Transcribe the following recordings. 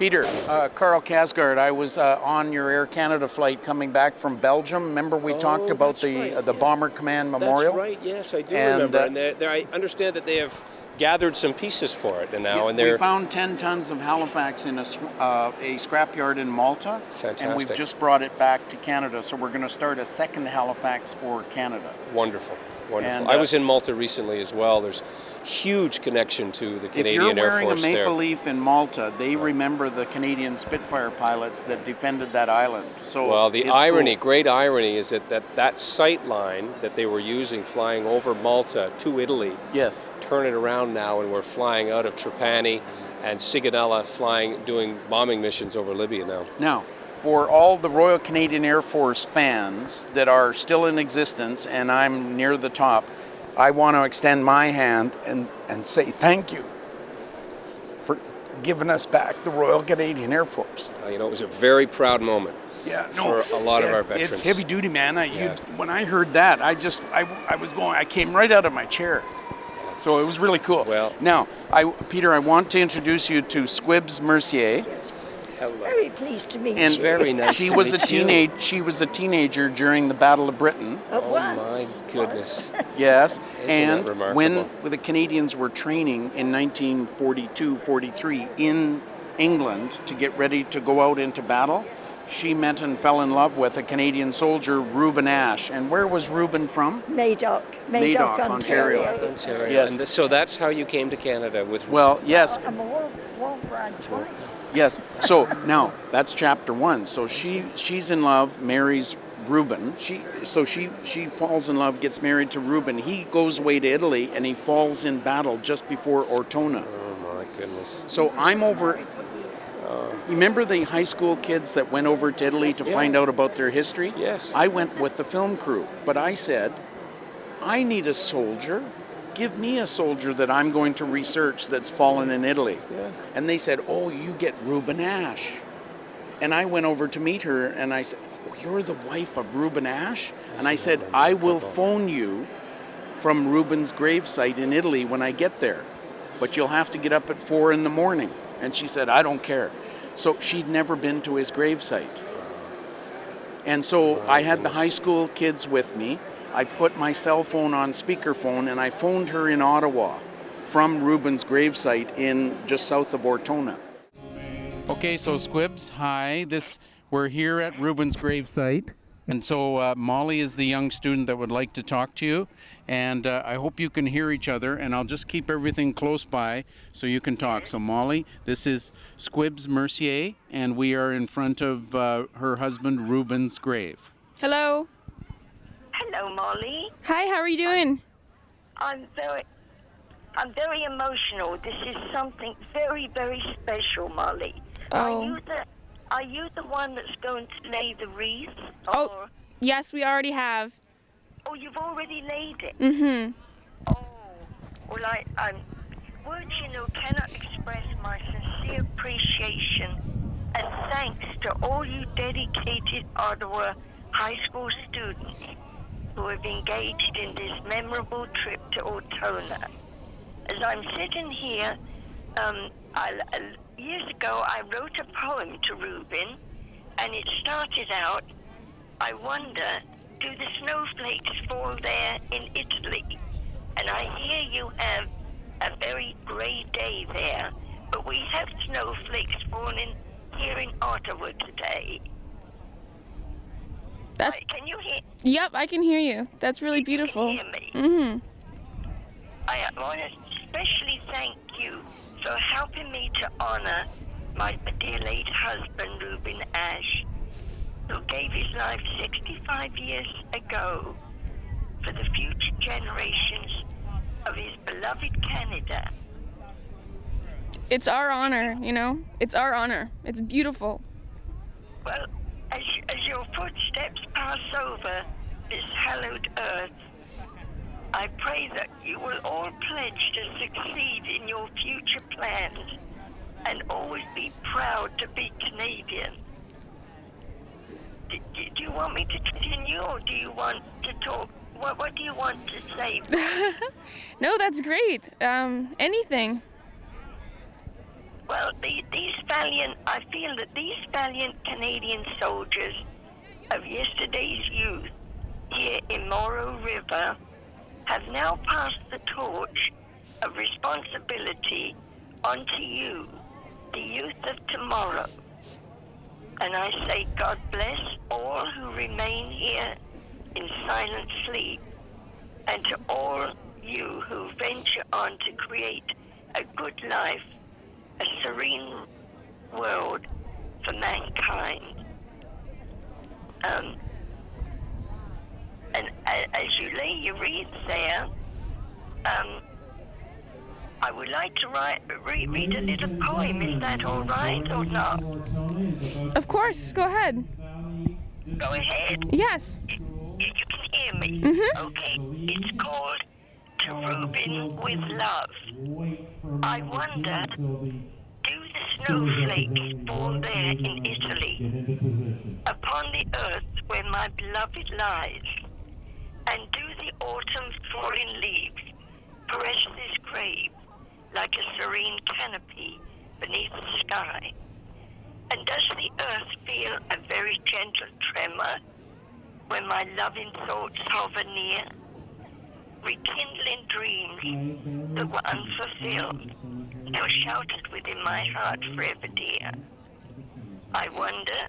Peter, Carl Kasgaard, I was on your Air Canada flight coming back from Belgium. Remember we talked about the Bomber Command Memorial? That's right, yes, I do remember. And I understand that they have gathered some pieces for it now. And we found 10 tons of Halifax in a scrapyard in Malta. Fantastic. And we've just brought it back to Canada, so we're going to start a second Halifax for Canada. Wonderful. Wonderful. And, I was in Malta recently as well. There's huge connection to the Canadian Air Force there. If you're wearing a maple leaf in Malta, they remember the Canadian Spitfire pilots that defended that island. So well, the irony, great irony, is that sight line that they were using flying over Malta to Italy, yes, turn it around now, and we're flying out of Trapani and Sigonella, doing bombing missions over Libya now. Now, for all the Royal Canadian Air Force fans that are still in existence, and I'm near the top, I want to extend my hand and say thank you for giving us back the Royal Canadian Air Force. It was a very proud moment for a lot of our veterans. It's heavy duty, man. When I heard that, I came right out of my chair. So it was really cool. Well, now, Peter, I want to introduce you to Squibs Mercier. Hello. Very pleased to meet you. Very nice she to was meet you. She was a teenager during the Battle of Britain. Oh my goodness. Yes. Isn't that remarkable? When the Canadians were training in 1942-43 in England to get ready to go out into battle, she met and fell in love with a Canadian soldier, Reuben Ash. And where was Reuben from? Madoc, Ontario. Yes. And so that's how you came to Canada with... Well, yes. I'm a war bride twice. Yes. So now that's chapter 1. So she's in love, marries Reuben. She falls in love, gets married to Reuben. He goes away to Italy and he falls in battle just before Ortona. Oh my goodness. So I'm over. Remember the high school kids that went over to Italy to find out about their history? Yes. I went with the film crew, but I said, I need a soldier. Give me a soldier that I'm going to research that's fallen in Italy. Yeah. And they said, oh, you get Reuben Ash. And I went over to meet her and I said, oh, you're the wife of Reuben Ash? And I said, I will phone you from Reuben's gravesite in Italy when I get there. But you'll have to get up at 4 a.m. And she said, I don't care. So she'd never been to his gravesite. And so I had the high school kids with me. I put my cell phone on speakerphone and I phoned her in Ottawa from Reuben's gravesite in just south of Ortona. Okay, so Squibs, hi. We're here at Reuben's gravesite. And so Molly is the young student that would like to talk to you. And I hope you can hear each other, and I'll just keep everything close by so you can talk. So Molly, this is Squibs Mercier, and we are in front of her husband Reuben's grave. Hello. Hello, Molly. Hi, how are you doing? I'm very emotional. This is something very, very special, Molly. Oh. Are you the one that's going to lay the wreath? Oh, yes, we already have. Oh, you've already laid it? Mm-hmm. Oh, well, words, cannot express my sincere appreciation and thanks to all you dedicated Ottawa high school students who have engaged in this memorable trip to Ortona. As I'm sitting here, years ago I wrote a poem to Reuben, and it started out, I wonder, do the snowflakes fall there in Italy? And I hear you have a very grey day there, but we have snowflakes falling here in Ottawa today. Can you hear? Yep, I can hear you. That's really beautiful. You can hear me? Mm-hmm. I want to especially thank you for helping me to honor my dear late husband, Reuben Ash, who gave his life 65 years ago for the future generations of his beloved Canada. It's our honor, It's our honor. It's beautiful. Well, as your footsteps pass over this hallowed earth, I pray that you will all pledge to succeed in your future plans and always be proud to be Canadian. Do you want me to continue, or do you want to talk? What do you want to say? No, that's great. Anything. Well, I feel that these valiant Canadian soldiers of yesterday's youth here in Morrow River have now passed the torch of responsibility onto you, the youth of tomorrow. And I say God bless all who remain here in silent sleep, and to all you who venture on to create a good life, a serene world for mankind. And as you lay your wreaths there, I would like to read a little poem. Is that all right or not? Of course, go ahead. Go ahead. Yes. You can hear me. Mm-hmm. Okay. It's called To Reuben with Love. I wonder, do the snowflakes fall there in Italy, upon the earth where my beloved lies? And do the autumn falling leaves caress this grave like a serene canopy beneath the sky? And does the earth feel a very gentle tremor when my loving thoughts hover near, rekindling dreams that were unfulfilled, still sheltered within my heart forever dear? I wonder,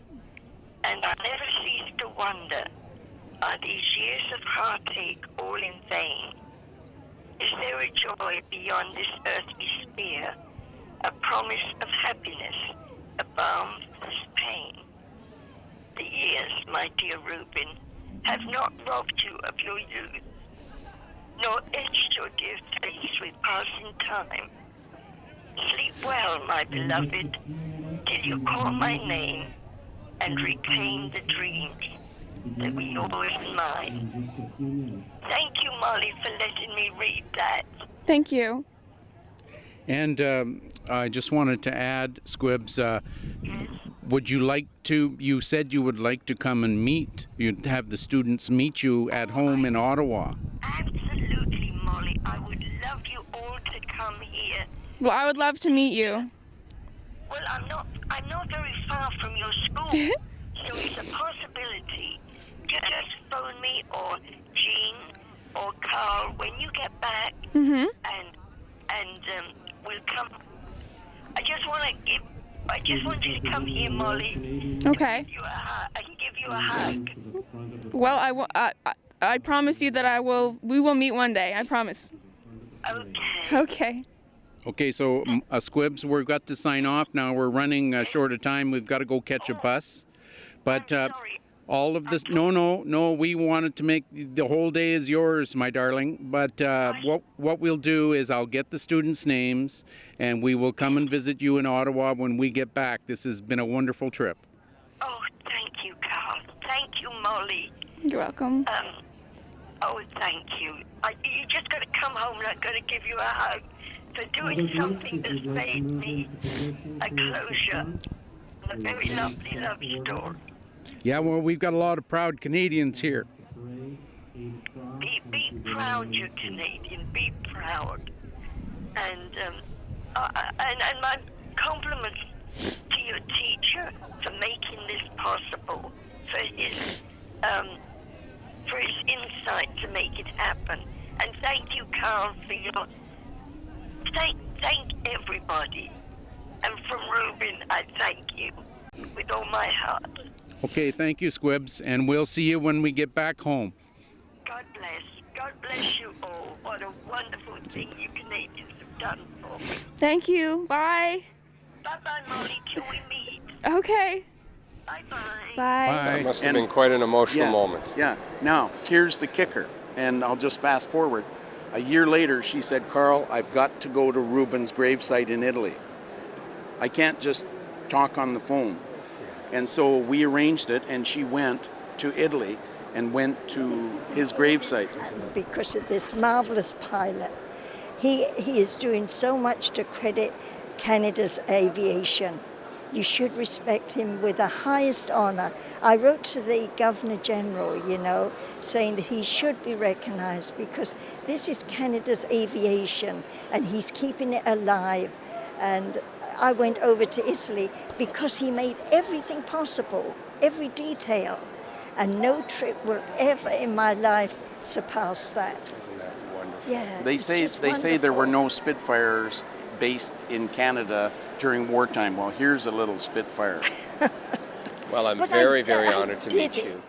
and I never cease to wonder, are these years of heartache all in vain? Is there a joy beyond this earthly sphere, a promise of happiness, a balm for this pain? The years, my dear Reuben, have not robbed you of your youth, nor etched your dear face with passing time. Sleep well, my beloved, till you call my name and reclaim the dreams that we always mine. Thank you, Molly, for letting me read that. Thank you. And I just wanted to add, Squibs, would you like to, you said you would like to come and meet, you'd have the students meet you at home in Ottawa. Absolutely, Molly. I would love you all to come here. Well, I would love to meet you. Well, I'm not very far from your school, so it's a possibility. Just phone me or Jean or Carl when you get back, Mm-hmm. and we'll come. I just want you to come here, Molly. Okay. I can give you a hug. Well, I promise you that we will meet one day. I promise. Okay. Okay. Okay, so Squibs, we've got to sign off now. We're running short of time. We've got to go catch a bus. But I'm sorry. all of this, no, we wanted to make the whole day is yours, my darling. But what we'll do is I'll get the students' names and we will come and visit you in Ottawa when we get back. This has been a wonderful trip. Oh, thank you, Carl. Thank you, Molly. You're welcome. Oh, thank you. You just got to come home and I've got to give you a hug for doing something that's made me a closure. A very lovely love story. Yeah, well, we've got a lot of proud Canadians here. Be proud, you're Canadian. Be proud. And my compliments to your teacher for making this possible, for his insight to make it happen. And thank you, Carl, for your thank everybody. And from Reuben, I thank you with all my heart. Okay, thank you, Squibs, and we'll see you when we get back home. God bless. God bless you all. What a wonderful thing you Canadians have done for me. Thank you. Bye. Bye-bye, Molly, till we meet. Okay. Bye-bye. Bye. That must have been quite an emotional moment. Yeah. Now, here's the kicker, and I'll just fast forward. A year later, she said, Carl, I've got to go to Reuben's gravesite in Italy. I can't just talk on the phone. And so we arranged it, and she went to Italy and went to his gravesite. Because of this marvelous pilot. He is doing so much to credit Canada's aviation. You should respect him with the highest honor. I wrote to the Governor General, saying that he should be recognized because this is Canada's aviation and he's keeping it alive. And I went over to Italy because he made everything possible, every detail. And no trip will ever in my life surpass that. Isn't that wonderful? Yeah. They it's say just there were wonderful. no Spitfires based in Canada during wartime. Well, here's a little Spitfire. Well, I'm But very, I very honored to meet did it. you.